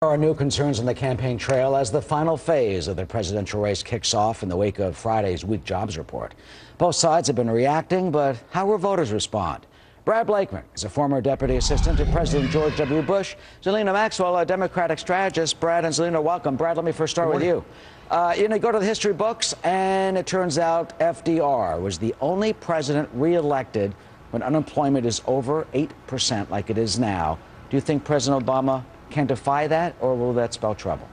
There are new concerns on the campaign trail as the final phase of the presidential race kicks off in the wake of Friday's weak jobs report. Both sides have been reacting, but how will voters respond? Brad Blakeman is a former deputy assistant to President George W. Bush. Zerlina Maxwell, a Democratic strategist. Brad and Zerlina, welcome. Brad, let me first start with you. You go to the history books, and it turns out FDR was the only president reelected when unemployment is over 8% like it is now. Do you think President Obama can defy that, or will that spell trouble?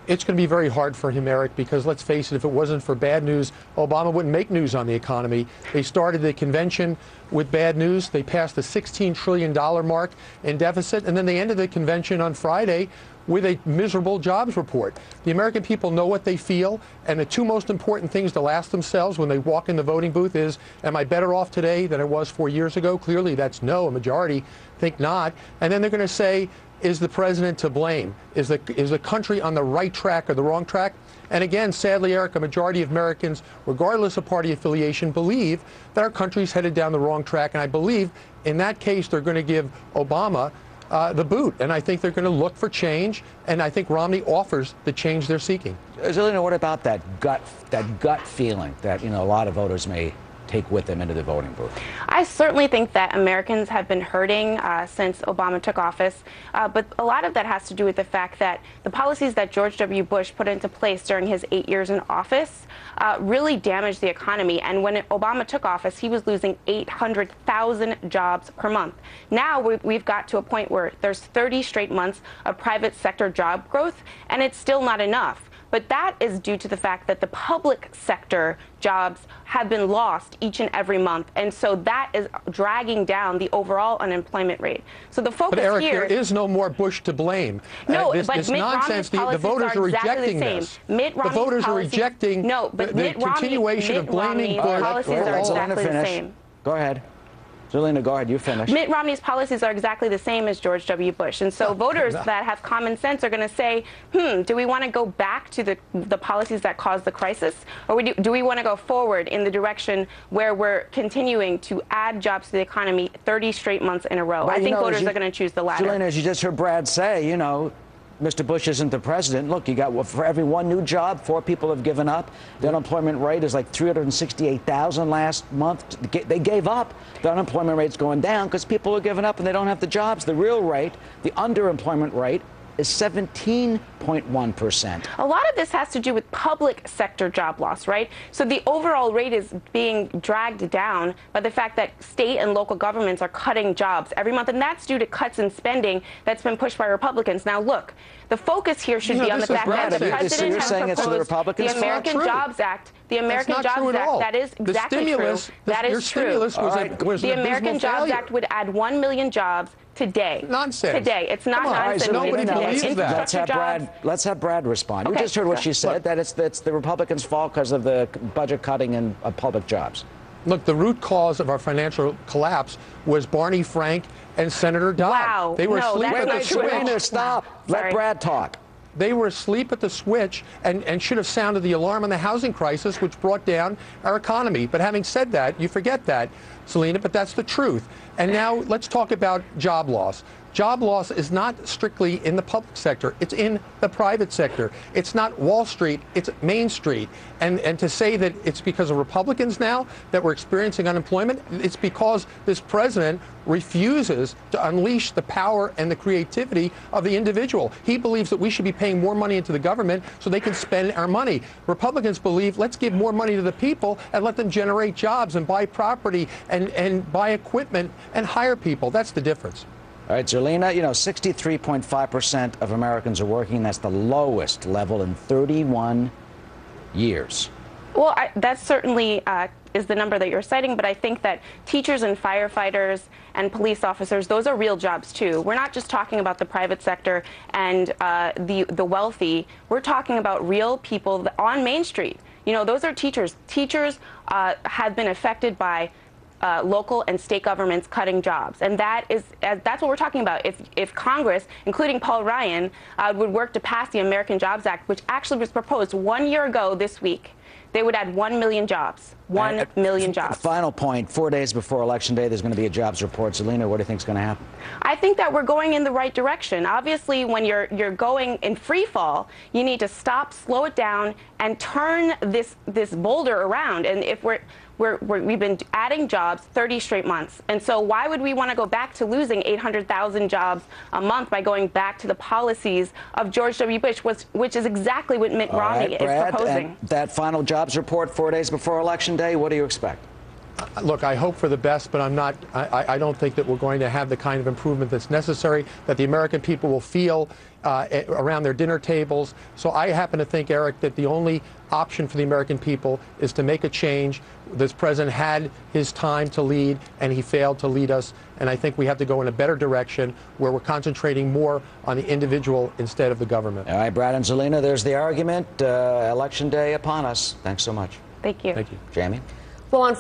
It's going to be very hard for him, Eric, because let's face it, if it wasn't for bad news, Obama wouldn't make news on the economy. They started the convention with bad news. They passed the $16 trillion mark in deficit, and then they ended the convention on Friday with a miserable jobs report. The American people know what they feel, and the two most important things to ask themselves when they walk in the voting booth is, am I better off today than I was 4 years ago? Clearly that's no. A majority think not. And then they're going to say, is the president to blame? Is the country on the right track or the wrong track? And again, sadly, Eric, a majority of Americans, regardless of party affiliation, believe that our country's headed down the wrong track. And I believe in that case, they're going to give Obama the boot. And I think they're going to look for change. And I think Romney offers the change they're seeking. Zerlina, what about that gut feeling that, a lot of voters may take with them into the voting booth? I certainly think that Americans have been hurting since Obama took office, but a lot of that has to do with the fact that the policies that George W. Bush put into place during his 8 years in office really damaged the economy. And when Obama took office, he was losing 800,000 jobs per month. Now we've got to a point where there's 30 straight months of private sector job growth, and it's still not enough. But that is due to the fact that the public sector jobs have been lost each and every month. And so that is dragging down the overall unemployment rate. So the focus But Eric, here... there is no more Bush to blame. No, this but Mitt nonsense, Romney's the voters are rejecting this. The voters are rejecting the continuation of blaming Bush. Policies are exactly the same. Go ahead. Zerlina, go ahead. You finish. Mitt Romney's policies are exactly the same as George W. Bush. And so voters that have common sense are going to say, do we want to go back to the policies that caused the crisis? Or do we want to go forward in the direction where we're continuing to add jobs to the economy 30 straight months in a row? I think voters are going to choose the latter. Zerlina, as you just heard Brad say, Mr. Bush isn't the president. Look, you got for every one new job, 4 people have given up. The unemployment rate is like 368,000 last month. They gave up. The unemployment rate's going down because people are giving up and they don't have the jobs. The real rate, the underemployment rate, is 17.1%. A lot of this has to do with public sector job loss, right? So the overall rate is being dragged down by the fact that state and local governments are cutting jobs every month, and that's due to cuts in spending that's been pushed by Republicans. Now, look, the focus here should be on the fact that the president has proposed the American Jobs Act. The American Jobs Act, that is exactly true. That is true. The American Jobs Act would add 1 million jobs today. Nonsense. Today. It's not nonsense. Nobody believes that. Let's have Brad respond. You just heard what she said, that it's the Republicans' fault because of the budget cutting in public jobs. Look, the root cause of our financial collapse was Barney Frank and Senator Dodd. Wow. They were asleep at the switch. Stop. Let Brad talk. They were asleep at the switch and should have sounded the alarm on the housing crisis, which brought down our economy. But having said that, you forget that, Zerlina, but that's the truth. And now let's talk about job loss. Job loss is not strictly in the public sector. It's in the private sector. It's not Wall Street. It's Main Street. And to say that it's because of Republicans now that we're experiencing unemployment, it's because this president refuses to unleash the power and the creativity of the individual. He believes that we should be paying more money into the government so they can spend our money. Republicans believe let's give more money to the people and let them generate jobs and buy property and buy equipment and hire people. That's the difference. All right, Zerlina, 63.5% of Americans are working. That's the lowest level in 31 years. Well, that certainly is the number that you're citing, but I think that teachers and firefighters and police officers, those are real jobs too. We're not just talking about the private sector and the wealthy. We're talking about real people on Main Street. Those are teachers. Teachers have been affected by local and state governments cutting jobs. And that's what we're talking about. If Congress, including Paul Ryan, would work to pass the American Jobs Act, which actually was proposed 1 year ago this week, they would add 1 million jobs. 1 million jobs. Final point, 4 days before Election Day, there's going to be a jobs report. Zerlina, what do you think is going to happen? I think that we're going in the right direction. Obviously, when you're going in free fall, you need to stop, slow it down, and turn this boulder around. And if we've been adding jobs 30 straight months. And so why would we want to go back to losing 800,000 jobs a month by going back to the policies of George W. Bush, which is exactly what Mitt Romney is proposing? And that final jobs report 4 days before Election Day, what do you expect? Look, I hope for the best, but I don't think that we're going to have the kind of improvement that's necessary, that the American people will feel around their dinner tables. So I happen to think, Eric, that the only option for the American people is to make a change. This president had his time to lead, and he failed to lead us. And I think we have to go in a better direction where we're concentrating more on the individual instead of the government. All right, Brad and Zerlina, there's the argument. Election Day upon us. Thanks so much. Thank you. Thank you. Jamie? Well, on